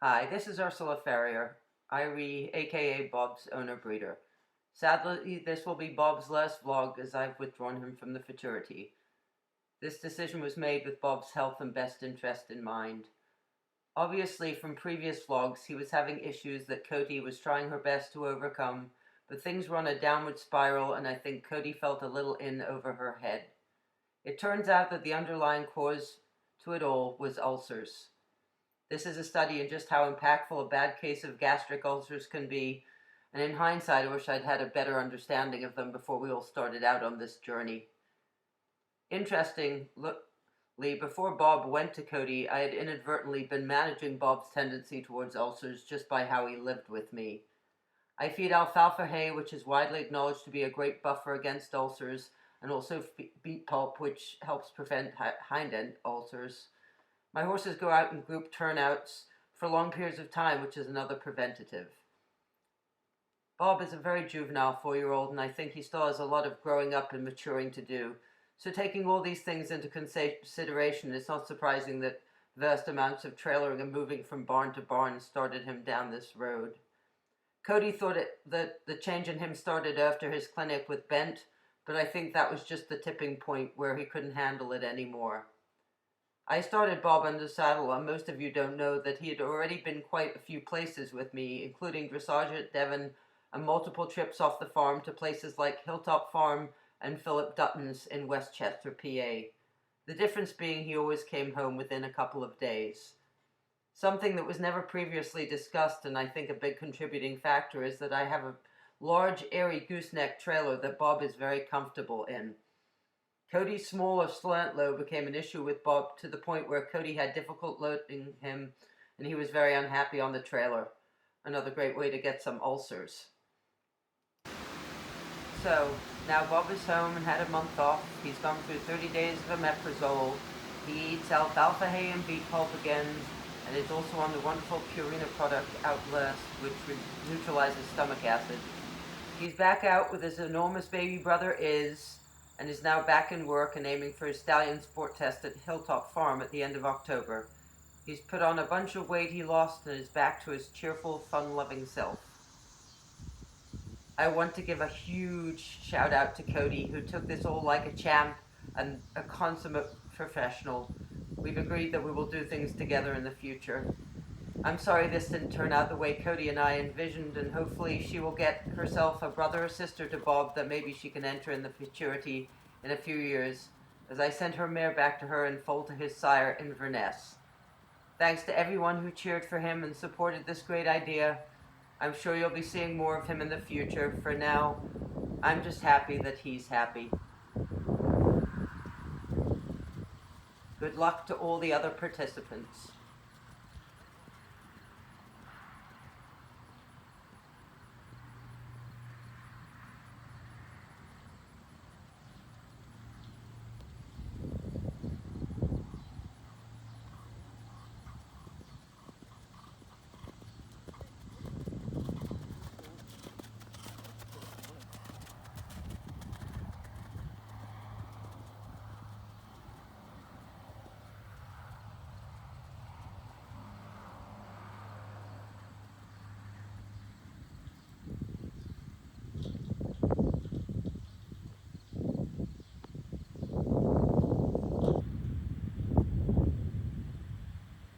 Hi, this is Ursula Ferrier, Irie, aka Bob's owner breeder. Sadly, this will be Bob's last vlog as I've withdrawn him from the futurity. This decision was made with Bob's health and best interest in mind. Obviously, from previous vlogs, he was having issues that Cody was trying her best to overcome, but things were on a downward spiral and I think Cody felt a little in over her head. It turns out that the underlying cause to it all was ulcers. This is a study in just how impactful a bad case of gastric ulcers can be, and in hindsight, I wish I'd had a better understanding of them before we all started out on this journey. Interestingly, before Bob went to Cody, I had inadvertently been managing Bob's tendency towards ulcers just by how he lived with me. I feed alfalfa hay, which is widely acknowledged to be a great buffer against ulcers, and also beet pulp, which helps prevent hind-end ulcers. My horses go out in group turnouts for long periods of time, which is another preventative. Bob is a very juvenile 4-year-old, and I think he still has a lot of growing up and maturing to do. So taking all these things into consideration, it's not surprising that vast amounts of trailering and moving from barn to barn started him down this road. Cody thought that the change in him started after his clinic with Bent, but I think that was just the tipping point where he couldn't handle it anymore. I started Bob under saddle, and most of you don't know that he had already been quite a few places with me, including dressage at Devon and multiple trips off the farm to places like Hilltop Farm and Philip Dutton's in Westchester, PA. The difference being he always came home within a couple of days. Something that was never previously discussed, and I think a big contributing factor, is that I have a large, airy gooseneck trailer that Bob is very comfortable in. Cody's smaller slant load became an issue with Bob to the point where Cody had difficult loading him and he was very unhappy on the trailer. Another great way to get some ulcers. So, now Bob is home and had a month off. He's gone through 30 days of omeprazole. He eats alfalfa hay and beet pulp again, and is also on the wonderful Purina product Outlast, which neutralizes stomach acid. He's back out with his enormous baby brother Iz, and is now back in work and aiming for his stallion sport test at Hilltop Farm at the end of October. He's put on a bunch of weight he lost and is back to his cheerful, fun-loving self. I want to give a huge shout out to Cody, who took this all like a champ and a consummate professional. We've agreed that we will do things together in the future. I'm sorry this didn't turn out the way Cody and I envisioned, and hopefully she will get herself a brother or sister to Bob that maybe she can enter in the futurity in a few years, as I sent her mare back to her and foal to his sire Inverness. Thanks to everyone who cheered for him and supported this great idea. I'm sure you'll be seeing more of him in the future. For now, I'm just happy that he's happy. Good luck to all the other participants.